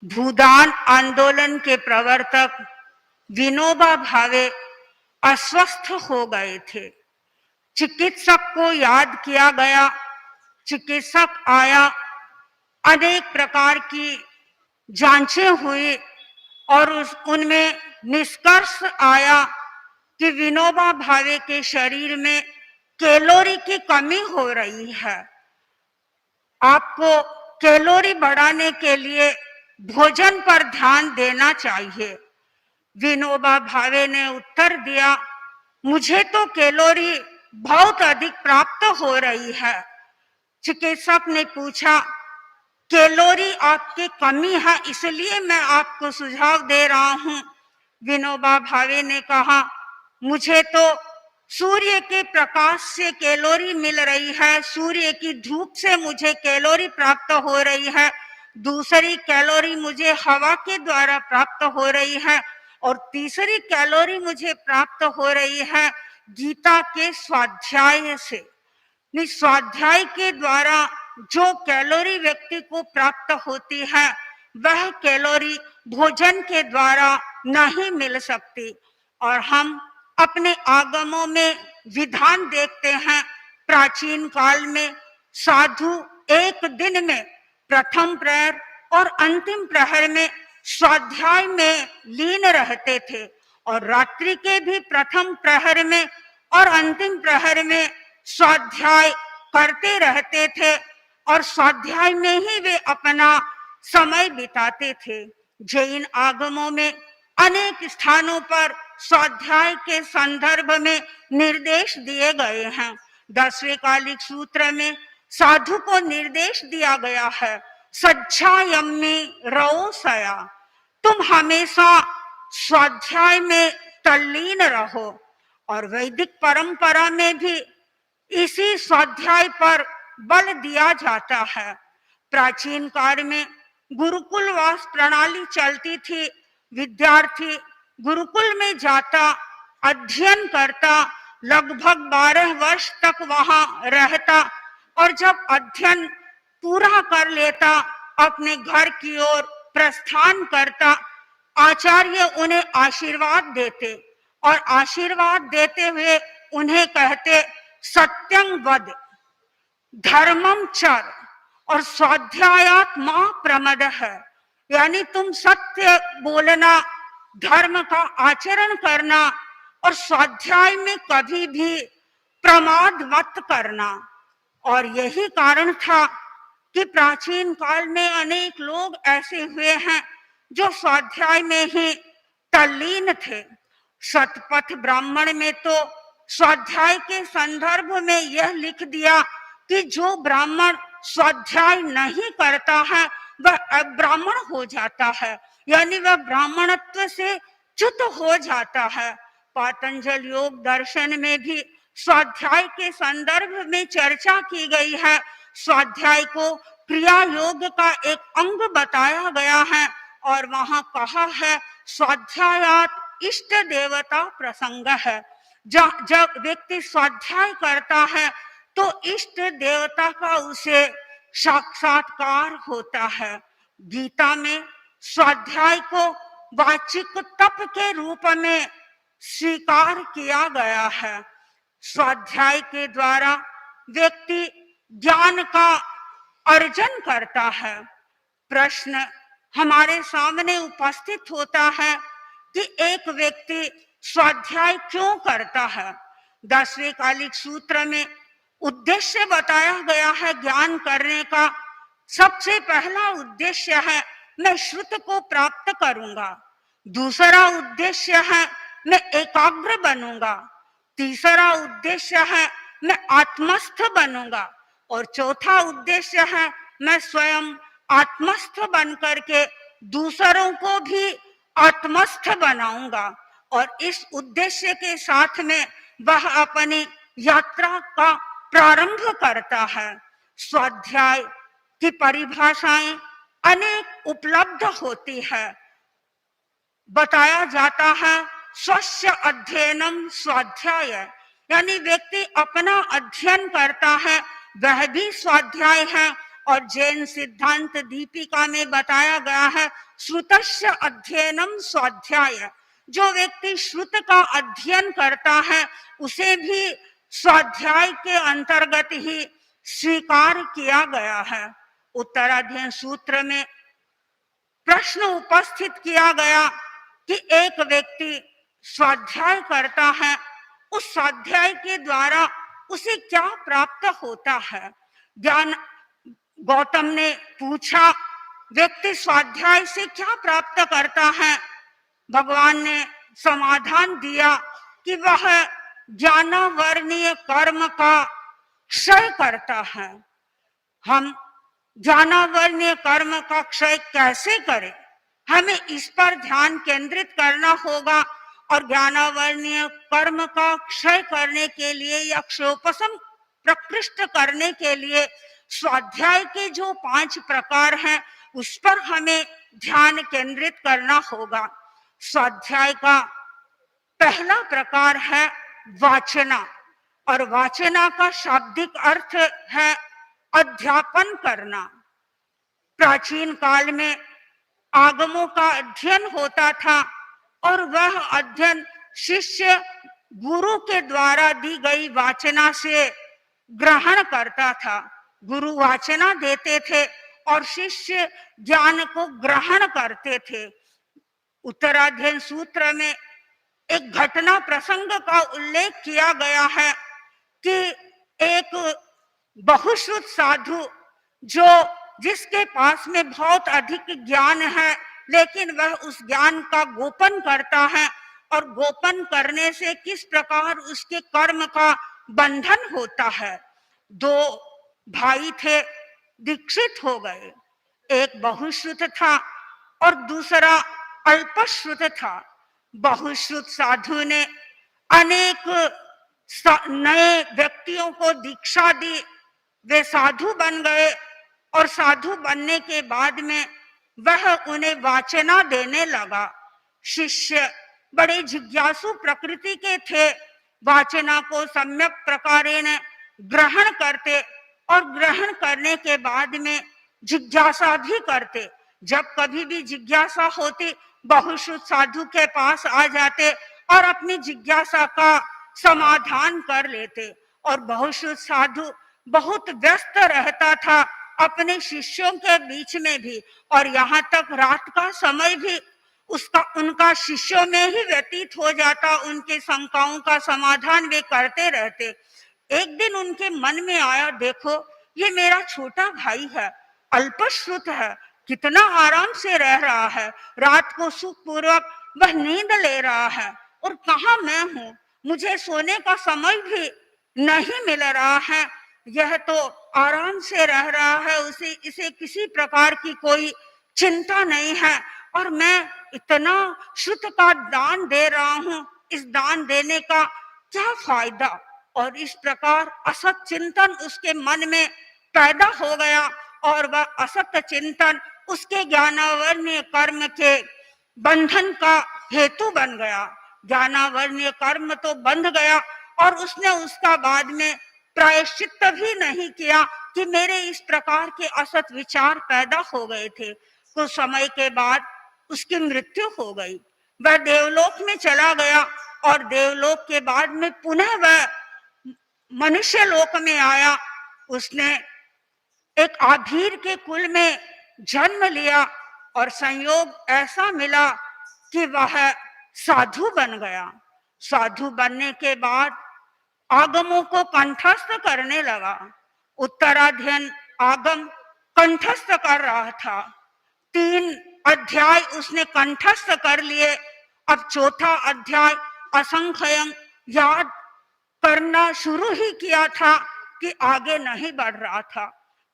भूदान आंदोलन के प्रवर्तक विनोबा भावे अस्वस्थ हो गए थे। चिकित्सक को याद किया गया। चिकित्सक आया, अनेक प्रकार की जांचें हुई और उनमें निष्कर्ष आया कि विनोबा भावे के शरीर में कैलोरी की कमी हो रही है। आपको कैलोरी बढ़ाने के लिए भोजन पर ध्यान देना चाहिए। विनोबा भावे ने उत्तर दिया, मुझे तो कैलोरी बहुत अधिक प्राप्त हो रही है। चिकित्सक ने पूछा, कैलोरी आपकी कमी है, इसलिए मैं आपको सुझाव दे रहा हूं। विनोबा भावे ने कहा, मुझे तो सूर्य के प्रकाश से कैलोरी मिल रही है, सूर्य की धूप से मुझे कैलोरी प्राप्त हो रही है, दूसरी कैलोरी मुझे हवा के द्वारा प्राप्त हो रही है और तीसरी कैलोरी मुझे प्राप्त हो रही है गीता के स्वाध्याय से। स्वाध्याय के द्वारा जो कैलोरी व्यक्ति को प्राप्त होती है वह कैलोरी भोजन के द्वारा नहीं मिल सकती। और हम अपने आगमों में विधान देखते हैं, प्राचीन काल में साधु एक दिन में प्रथम प्रहर और अंतिम प्रहर में स्वाध्याय में लीन रहते थे और रात्रि के भी प्रथम प्रहर में और अंतिम प्रहर में स्वाध्याय करते रहते थे और स्वाध्याय में ही वे अपना समय बिताते थे। जैन आगमों में अनेक स्थानों पर स्वाध्याय के संदर्भ में निर्देश दिए गए हैं। 10वें कालिक सूत्र में साधु को निर्देश दिया गया है, सज्जायम्मी रहो सया, तुम हमेशा स्वाध्याय में तल्लीन रहो। और वैदिक परंपरा में भी इसी स्वाध्याय पर बल दिया जाता है। प्राचीन काल में गुरुकुलवास प्रणाली चलती थी। विद्यार्थी गुरुकुल में जाता, अध्ययन करता, लगभग 12 वर्ष तक वहां रहता और जब अध्ययन पूरा कर लेता अपने घर की ओर प्रस्थान करता। आचार्य उन्हें आशीर्वाद देते और आशीर्वाद देते हुए उन्हें कहते, सत्यं वद, धर्मम चर और स्वाध्यायात मां प्रमद है, यानी तुम सत्य बोलना, धर्म का आचरण करना और स्वाध्याय में कभी भी प्रमाद मत करना। और यही कारण था कि प्राचीन काल में अनेक लोग ऐसे हुए हैं जो स्वाध्याय में ही तल्लीन थे। शतपथ ब्राह्मण में तो स्वाध्याय के संदर्भ में यह लिख दिया कि जो ब्राह्मण स्वाध्याय नहीं करता है वह अब्राह्मण हो जाता है, यानी वह ब्राह्मणत्व से च्युत हो जाता है। पातंजल योग दर्शन में भी स्वाध्याय के संदर्भ में चर्चा की गई है। स्वाध्याय को क्रिया योग का एक अंग बताया गया है और वहां कहा है, स्वाध्यायात इष्ट देवता प्रसंग है। जब व्यक्ति स्वाध्याय करता है तो इष्ट देवता का उसे साक्षात्कार होता है। गीता में स्वाध्याय को वाचिक तप के रूप में स्वीकार किया गया है। स्वाध्याय के द्वारा व्यक्ति ज्ञान का अर्जन करता है। प्रश्न हमारे सामने उपस्थित होता है कि एक व्यक्ति स्वाध्याय क्यों करता है। 10वें कालिक सूत्र में उद्देश्य बताया गया है ज्ञान करने का। सबसे पहला उद्देश्य है मैं श्रुत को प्राप्त करूंगा, दूसरा उद्देश्य है मैं एकाग्र बनूंगा, तीसरा उद्देश्य है मैं आत्मस्थ बनूंगा और चौथा उद्देश्य है मैं स्वयं आत्मस्थ बन करके दूसरों को भी आत्मस्थ बनाऊंगा। और इस उद्देश्य के साथ में वह अपनी यात्रा का प्रारंभ करता है। स्वाध्याय की परिभाषाएं अनेक उपलब्ध होती है। बताया जाता है स्वस्य अध्ययनम स्वाध्याय, यानी व्यक्ति अपना अध्ययन करता है वह भी स्वाध्याय है। और जैन सिद्धांत दीपिका में बताया गया है श्रुतस्य अध्ययनम स्वाध्याय। जो व्यक्ति श्रुत का अध्ययन करता है उसे भी स्वाध्याय के अंतर्गत ही स्वीकार किया गया है। उत्तराध्ययन सूत्र में प्रश्न उपस्थित किया गया कि एक व्यक्ति स्वाध्याय करता है, उस स्वाध्याय के द्वारा उसे क्या प्राप्त होता है। ज्ञान गौतम ने पूछा, व्यक्ति स्वाध्याय से क्या प्राप्त करता है। भगवान ने समाधान दिया कि वह ज्ञानावर्णीय कर्म का क्षय करता है। हम ज्ञानावर्णीय कर्म का क्षय कैसे करें, हमें इस पर ध्यान केंद्रित करना होगा। और ज्ञानावर्णीय कर्म का क्षय करने के लिए या क्षयोपशम प्रकृष्ट करने के लिए स्वाध्याय के जो 5 प्रकार हैं उस पर हमें ध्यान केंद्रित करना होगा। स्वाध्याय का पहला प्रकार है वाचना, और वाचना का शाब्दिक अर्थ है अध्यापन करना। प्राचीन काल में आगमों का अध्ययन होता था और वह अध्ययन शिष्य गुरु के द्वारा दी गई वाचना से ग्रहण करता था। गुरु वाचना देते थे और शिष्य ज्ञान को ग्रहण करते थे। उत्तराध्ययन सूत्र में एक घटना प्रसंग का उल्लेख किया गया है कि एक बहुश्रुत साधु जिसके पास में बहुत अधिक ज्ञान है, लेकिन वह उस ज्ञान का गोपन करता है, और गोपन करने से किस प्रकार उसके कर्म का बंधन होता है। 2 भाई थे, दीक्षित हो गए। एक बहुश्रुत था और दूसरा अल्पश्रुत था। बहुश्रुत साधु ने अनेक नए व्यक्तियों को दीक्षा दी, वे साधु बन गए, और साधु बनने के बाद में वह उन्हें वाचना देने लगा। शिष्य बड़े जिज्ञासु प्रकृति के थे, वाचना को सम्यक प्रकारेण ग्रहण करते और ग्रहण करने के बाद में जिज्ञासा भी करते। जब कभी भी जिज्ञासा होती, बहुश्रुत साधु के पास आ जाते और अपनी जिज्ञासा का समाधान कर लेते। और बहुश्रुत साधु बहुत व्यस्त रहता था अपने शिष्यों के बीच में भी, और यहाँ तक रात का समय भी उनका शिष्यों में ही व्यतीत हो जाता। उनके शंकाओं का समाधान वे करते रहते। एक दिन उनके मन में आया, देखो ये मेरा छोटा भाई है, अल्पश्रुत है, कितना आराम से रह रहा है, रात को सुखपूर्वक वह नींद ले रहा है, और कहाँ मैं हूँ, मुझे सोने का समय भी नहीं मिल रहा है। यह तो आराम से रह रहा है, इसे किसी प्रकार की कोई चिंता नहीं है, और मैं इतना श्रुत का दान दे रहा हूँ, इस दान देने का क्या फायदा। और इस प्रकार असत चिंतन उसके मन में पैदा हो गया, और वह असत चिंतन उसके ज्ञानावर्णीय कर्म के बंधन का हेतु बन गया। ज्ञानावर्णीय कर्म तो बंध गया, और उसने उसका बाद में प्रायश्चित भी नहीं किया कि मेरे इस प्रकार के असत विचार पैदा हो गए थे। कुछ समय के बाद उसकी मृत्यु हो गई, वह देवलोक में चला गया, और देवलोक के बाद में पुनः वह मनुष्य लोक में आया। उसने एक आभीर के कुल में जन्म लिया, और संयोग ऐसा मिला कि वह साधु बन गया। साधु बनने के बाद आगमों को कंठस्थ करने लगा। उत्तराध्ययन आगम कंठस्थ कर रहा था। 3 अध्याय उसने कंठस्थ कर लिए। अब 4था अध्याय असंख्यं याद करना शुरू ही किया था कि आगे नहीं बढ़ रहा था।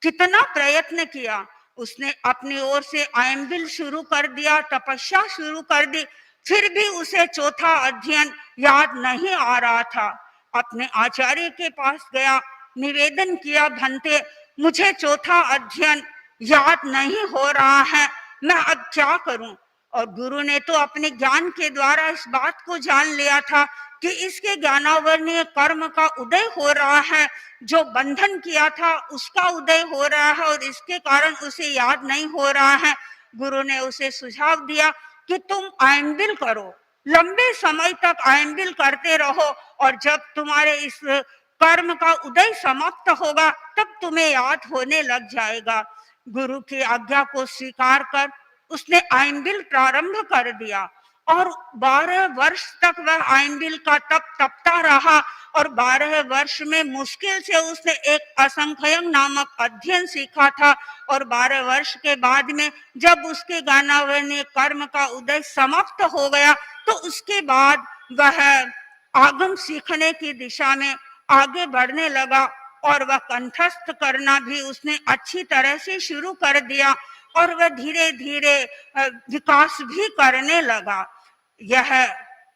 कितना प्रयत्न किया उसने, अपनी ओर से आयम्बिल शुरू कर दिया, तपस्या शुरू कर दी, फिर भी उसे 4था अध्ययन याद नहीं आ रहा था। अपने आचार्य के पास गया, निवेदन किया, भंते मुझे 4था अध्ययन याद नहीं हो रहा है, मैं अब क्या करूं। और गुरु ने तो अपने ज्ञान के द्वारा इस बात को जान लिया था कि इसके ज्ञानावर्णीय कर्म का उदय हो रहा है, जो बंधन किया था उसका उदय हो रहा है, और इसके कारण उसे याद नहीं हो रहा है। गुरु ने उसे सुझाव दिया कि तुम आयंबिल करो, लंबे समय तक आयंबिल करते रहो, और जब तुम्हारे इस कर्म का उदय समाप्त होगा तब तुम्हें याद होने लग जाएगा। गुरु की आज्ञा को स्वीकार कर उसने आयंबिल प्रारंभ कर दिया और 12 वर्ष तक वह आयंबिल का तप तपता रहा। और 12 वर्ष में मुश्किल से उसने एक असंख्यम नामक अध्ययन सीखा था। और 12 वर्ष के बाद में जब उसके ज्ञानावरणीय कर्म का उदय समाप्त हो गया तो उसके बाद वह आगम सीखने की दिशा में आगे बढ़ने लगा और वह कंठस्थ करना भी उसने अच्छी तरह से शुरू कर दिया और वह धीरे धीरे विकास भी करने लगा। यह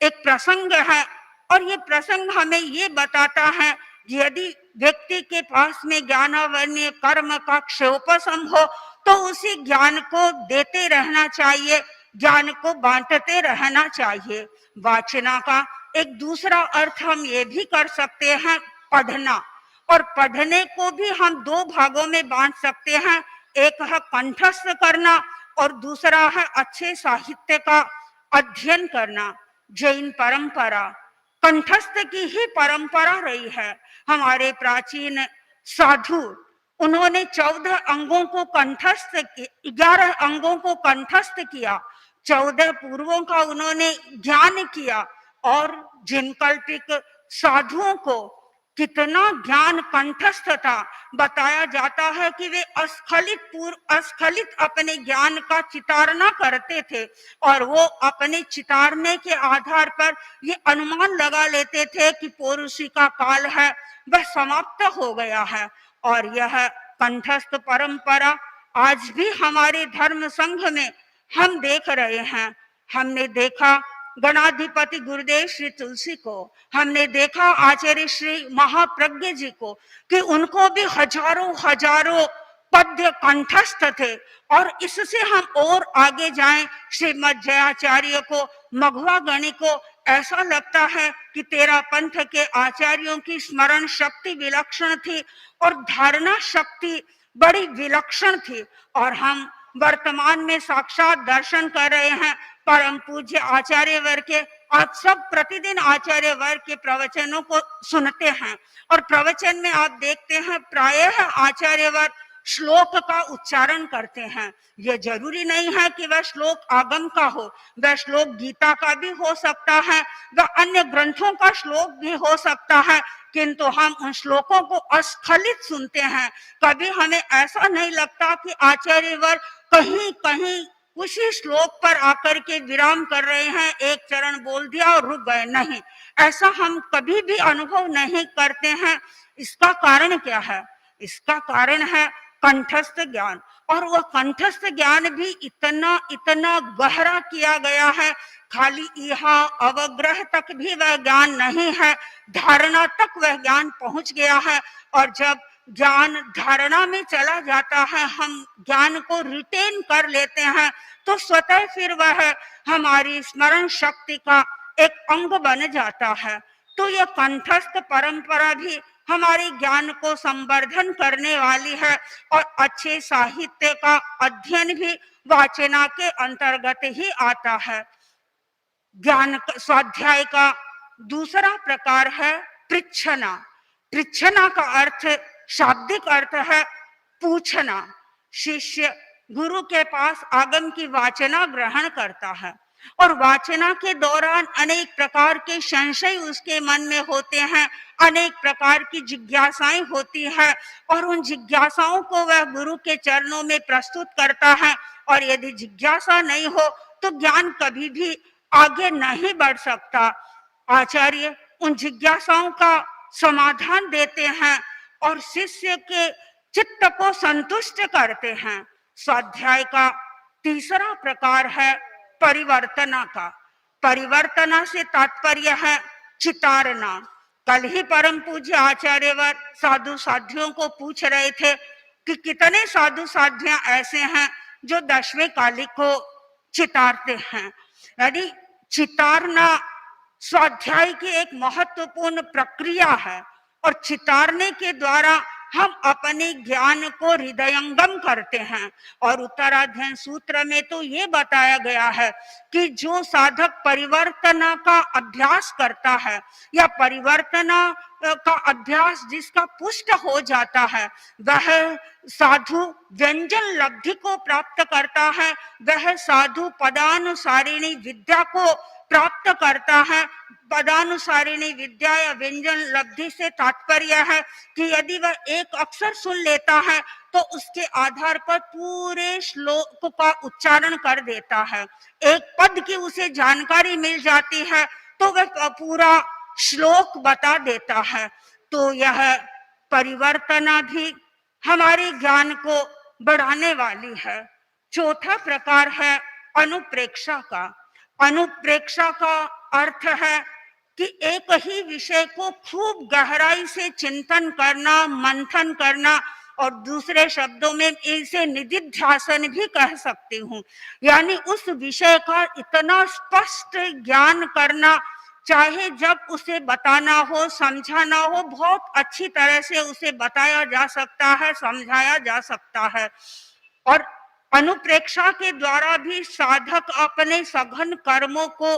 एक प्रसंग है और ये प्रसंग हमें ये बताता है कि यदि व्यक्ति के पास में ज्ञानावरणीय कर्म का क्षयोपशम हो तो उसी ज्ञान को देते रहना चाहिए, ज्ञान को बांटते रहना चाहिए। वाचना का एक दूसरा अर्थ हम ये भी कर सकते हैं, पढ़ना। और पढ़ने को भी हम दो भागों में बांट सकते हैं, एक है कंठस्थ करना और दूसरा है अच्छे साहित्य का अध्ययन करना। जैन परंपरा कंठस्थ की ही परंपरा रही है। हमारे प्राचीन साधु उन्होंने 14 अंगों को कंठस्थ 11 अंगों को कंठस्थ किया, 14 पूर्वों का उन्होंने ज्ञान किया। और जिन कल्पिक साधुओं को कितना ज्ञान कंठस्थ था, बताया जाता है कि वे अस्खलित अपने ज्ञान का चितारना करते थे और वो अपने चितारने के आधार पर ये अनुमान लगा लेते थे कि पौरुषी का काल है वह समाप्त हो गया है। और यह कंठस्थ परंपरा आज भी हमारे धर्म संघ में हम देख रहे हैं। हमने देखा गणाधिपति गुरुदेव श्री तुलसी को, हमने देखा आचार्य श्री महाप्रज्ञ जी को कि उनको भी हजारों पद्य कंठस्थ थे। और इससे हम और आगे जाएं, श्रीमद जयाचार्य को, मघवा गणी को, ऐसा लगता है कि तेरा पंथ के आचार्यों की स्मरण शक्ति विलक्षण थी और धारणा शक्ति बड़ी विलक्षण थी। और हम वर्तमान में साक्षात दर्शन कर रहे हैं परम पूज्य आचार्य वर्ग के। आप सब प्रतिदिन आचार्य वर्ग के प्रवचनों को सुनते हैं और प्रवचन में आप देखते हैं प्रायः आचार्य वर्ग श्लोक का उच्चारण करते हैं। यह जरूरी नहीं है कि वह श्लोक आगम का हो, वह श्लोक गीता का भी हो सकता है, वह अन्य ग्रंथों का श्लोक भी हो सकता है, किंतु हम उन श्लोकों को अस्खलित सुनते हैं। कभी हमें ऐसा नहीं लगता कि आचार्य वर्ग कहीं कहीं उसी श्लोक पर आकर के विराम कर रहे हैं, एक चरण बोल दिया और रुक गए, नहीं, ऐसा हम कभी भी अनुभव नहीं करते हैं। इसका कारण क्या है? इसका कारण है कंठस्थ ज्ञान। और वह कंठस्थ ज्ञान भी इतना गहरा किया गया है, खाली यहाँ अवग्रह तक भी वह ज्ञान नहीं है, धारणा तक वह ज्ञान पहुंच गया है। और जब ज्ञान धारणा में चला जाता है, हम ज्ञान को रिटेन कर लेते हैं, तो स्वतः फिर वह हमारी स्मरण शक्ति का एक अंग बन जाता है। तो यह कंठस्थ परंपरा भी हमारे ज्ञान को संवर्धन करने वाली है और अच्छे साहित्य का अध्ययन भी वाचना के अंतर्गत ही आता है। ज्ञान स्वाध्याय का दूसरा प्रकार है पृच्छना। पृच्छना का अर्थ, शाब्दिक अर्थ है पूछना। शिष्य गुरु के पास आगम की वाचना ग्रहण करता है और वाचना के दौरान अनेक प्रकार के संशय उसके मन में होते हैं, अनेक प्रकार की जिज्ञासाएं होती है और उन जिज्ञासाओं को वह गुरु के चरणों में प्रस्तुत करता है। और यदि जिज्ञासा नहीं हो तो ज्ञान कभी भी आगे नहीं बढ़ सकता। आचार्य उन जिज्ञासाओं का समाधान देते हैं और शिष्य के चित्त को संतुष्ट करते हैं। स्वाध्याय का तीसरा प्रकार है परिवर्तना का। परिवर्तना से तात्पर्य है चितारना। कल ही परम पूज्य आचार्य वर्ग साधु साध्वियों को पूछ रहे थे कि कितने साधु साध्वियां ऐसे हैं जो 10वें कालिक को चितारते हैं। यानी चितारना स्वाध्याय की एक महत्वपूर्ण प्रक्रिया है और चितारने के द्वारा हम अपने ज्ञान को हृदयंगम करते हैं। और उत्तराध्ययन सूत्र में तो ये बताया गया है कि जो साधक परिवर्तन का अभ्यास करता है या परिवर्तन का अभ्यास जिसका पुष्ट हो जाता है, वह साधु व्यंजन लब्धि को प्राप्त करता है, वह साधु पदानुसारिणी विद्या को प्राप्त करता है। पदानुसारिणी विद्या या व्यंजन लब्धि से तात्पर्य है कि यदि वह एक अक्षर सुन लेता है तो उसके आधार पर पूरे श्लोक का उच्चारण कर देता है। एक पद की उसे जानकारी मिल जाती है तो वह पूरा श्लोक बता देता है। तो यह परिवर्तना भी हमारे ज्ञान को बढ़ाने वाली है। चौथा प्रकार है अनुप्रेक्षा का। अनुप्रेक्षा का अर्थ है कि एक ही विषय को खूब गहराई से चिंतन करना, मंथन करना, और दूसरे शब्दों में इसे निधिध्यासन भी कह सकती हूँ। यानी उस विषय का इतना स्पष्ट ज्ञान करना, चाहे जब उसे बताना हो, समझाना हो, बहुत अच्छी तरह से उसे बताया जा सकता है, समझाया जा सकता है। और अनुप्रेक्षा के द्वारा भी साधक अपने सघन कर्मों को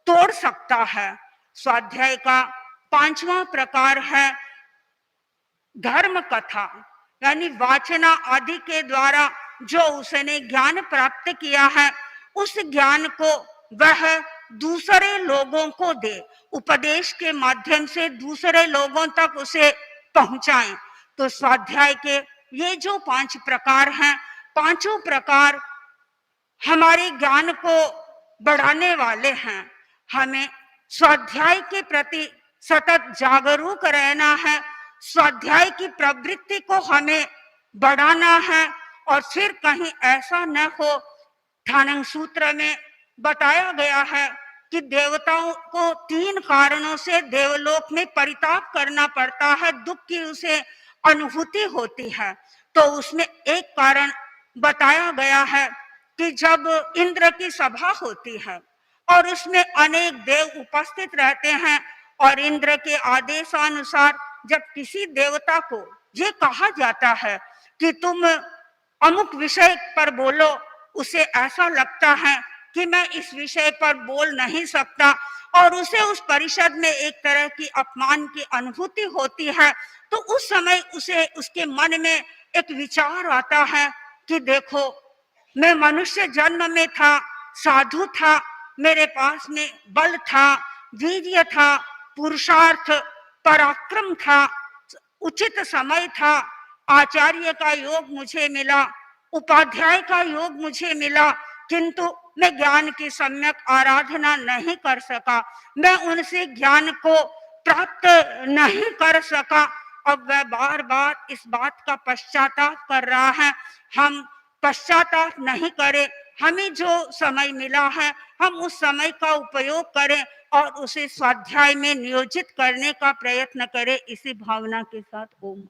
तोड़ सकता है। स्वाध्याय का 5वां प्रकार है धर्म कथा, यानी वाचना आदि के द्वारा जो उसने ज्ञान प्राप्त किया है उस ज्ञान को वह दूसरे लोगों को दे, उपदेश के माध्यम से दूसरे लोगों तक उसे पहुंचाएं। तो स्वाध्याय के ये जो 5 प्रकार हैं, पांचों प्रकार हमारे ज्ञान को बढ़ाने वाले हैं। हमें स्वाध्याय के प्रति सतत जागरूक रहना है, स्वाध्याय की प्रवृत्ति को हमें बढ़ाना है। और फिर कहीं ऐसा न हो, ठाणंग सूत्र में बताया गया है कि देवताओं को 3 कारणों से देवलोक में परिताप करना पड़ता है, दुख की उसे अनुभूति होती है। तो उसमें एक कारण बताया गया है कि जब इंद्र की सभा होती है और उसमें अनेक देव उपस्थित रहते हैं और इंद्र के आदेशानुसार जब किसी देवता को ये कहा जाता है कि तुम अमुक विषय पर बोलो, उसे ऐसा लगता है कि मैं इस विषय पर बोल नहीं सकता और उसे उस परिषद में एक तरह की अपमान की अनुभूति होती है। तो उस समय उसे उसके मन में एक विचार आता है कि देखो, मैं मनुष्य जन्म में था, साधु था, मेरे पास में बल था, वीर्य था, पुरुषार्थ, पराक्रम था, उचित समय था, आचार्य का योग मुझे मिला, उपाध्याय का योग मुझे मिला, किंतु मैं ज्ञान की सम्यक आराधना नहीं कर सका, मैं उनसे ज्ञान को प्राप्त नहीं कर सका। अब वह बार बार इस बात का पश्चाताप कर रहा है। हम पश्चाताप नहीं करें, हमें जो समय मिला है हम उस समय का उपयोग करें और उसे स्वाध्याय में नियोजित करने का प्रयत्न करें। इसी भावना के साथ ओम।